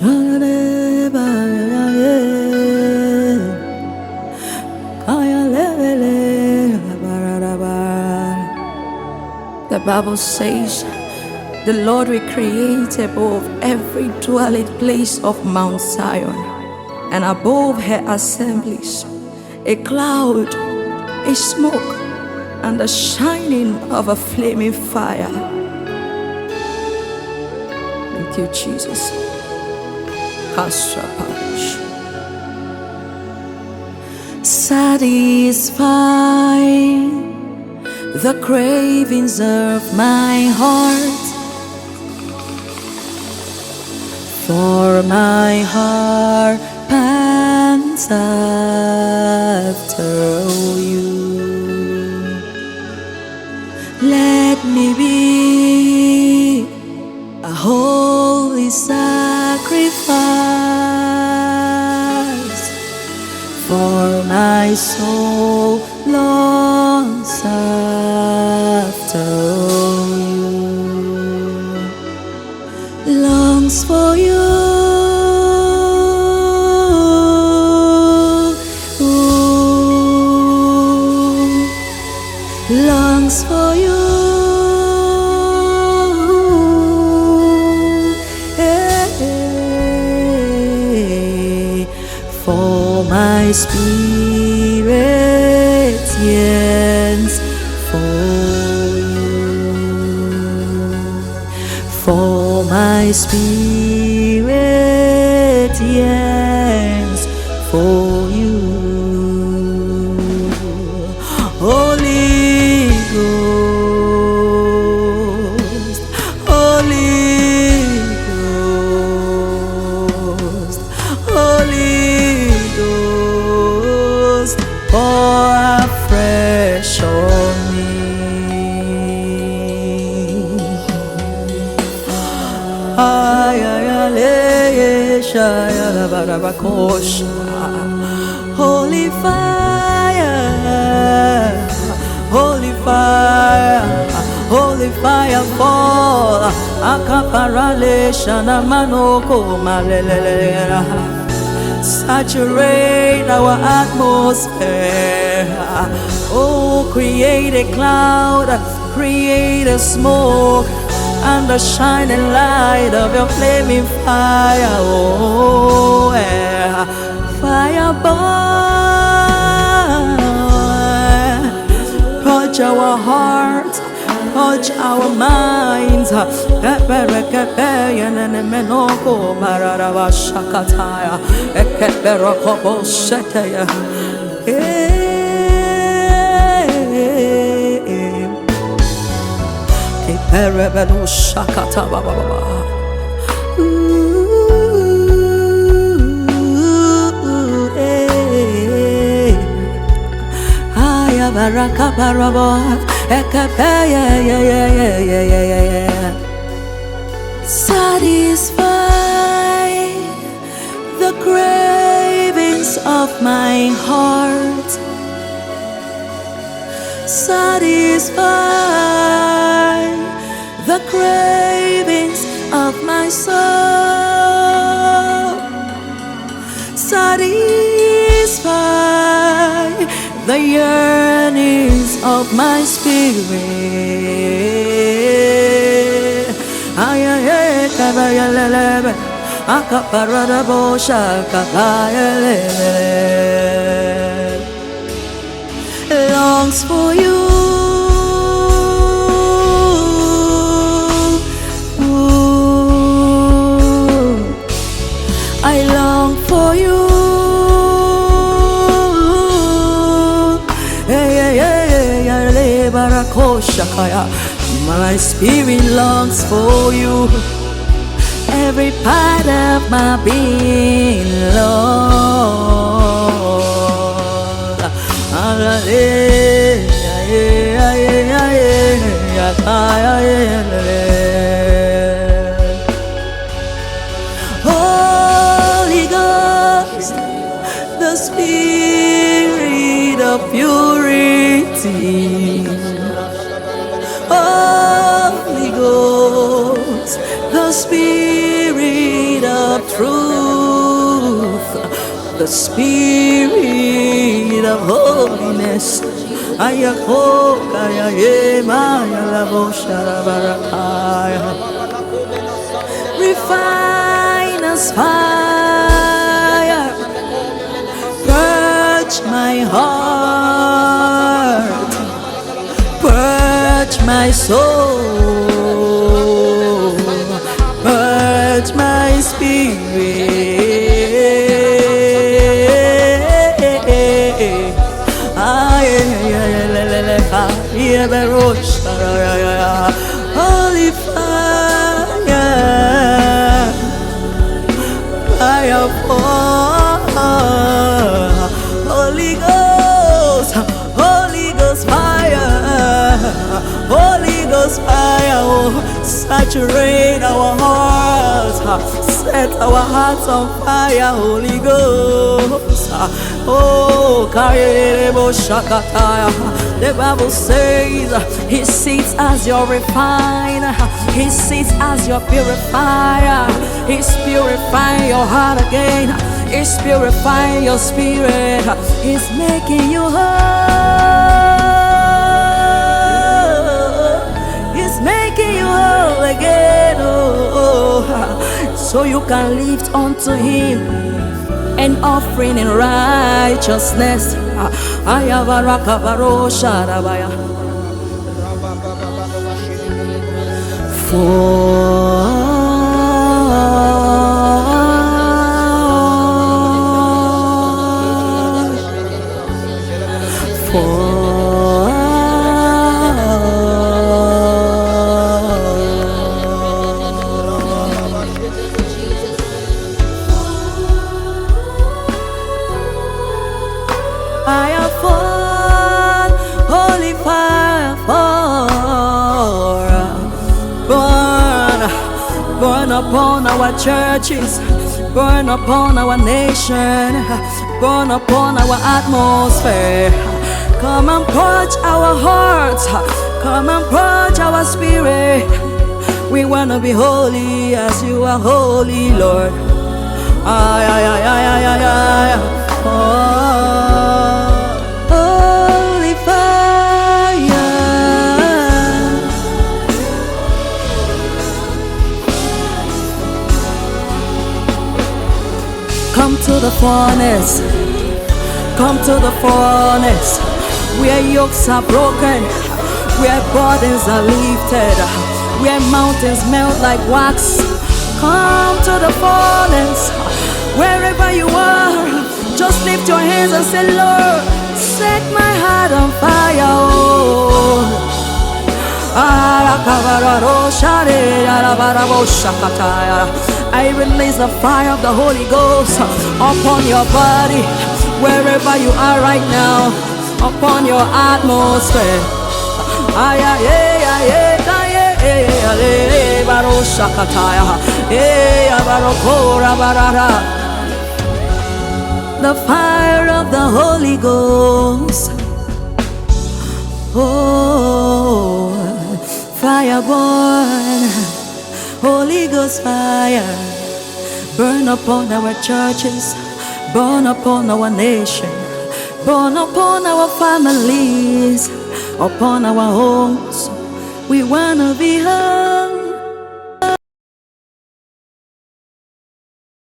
The Bible says, the Lord will create above every dwelling place of Mount Zion, and above her assemblies, a cloud, a smoke, and the shining of a flaming fire. Thank you, Jesus. Satisfy the cravings of my heart, for my heart pants after you. Let me be a holy sacrifice, for my soul longs after you, longs for you, longs for you. For my spirit yearns for you, for my spirit yearns for you. Holy Ghost, Holy Ghost, Holy Ghost, pour afresh on me. Holy fire, holy fire, holy fire fall. Akaparaleshana manoko malelelera. Saturate our atmosphere. Oh, create a cloud, create a smoke, and the shining light of your flaming fire. Oh, yeah. Fire burn, purge our hearts, purge our minds. Satisfy the cravings of my heart, satisfy the cravings of my soul, satisfy the yearnings of my spirit. Longs for you. I long for you. My spirit longs for you. Every part of my being, Lord. Holy Ghost, the spirit of purity. Holy Ghost, the spirit of truth. spirit of holiness. Refiner's fire, purge my heart, purge my soul, purge my spirit. Holy fire, fire fall. Holy Ghost, Holy Ghost fire, Holy Ghost fire, oh, saturate our hearts, set our hearts on fire, Holy Ghost. Oh, Karebo Shakataya. The Bible says He sits as your refiner, He sits as your purifier. He's purifying your heart again, He's purifying your spirit, He's making you whole, He's making you whole again, oh, so you can lift unto Him an offering in righteousness. Fire fall, holy fire fall, burn, burn upon our churches, burn upon our nation, burn upon our atmosphere. Come and purge our hearts, come and purge our spirit. We wanna be holy as you are holy, Lord. Ay, ay, ay, ay, ay, ay, ay. Oh. Holy fire, come to the furnace, come to the furnace, where yokes are broken, where burdens are lifted, where mountains melt like wax. Come to the furnace, wherever you are, just lift your hands and say, Lord, set my heart on fire, oh. I release the fire of the Holy Ghost upon your body, wherever you are right now, upon your atmosphere. The fire of the Holy Ghost, oh, fire burn, Holy Ghost fire, burn upon our churches, burn upon our nation, burn upon our families, upon our homes. We wanna be heard.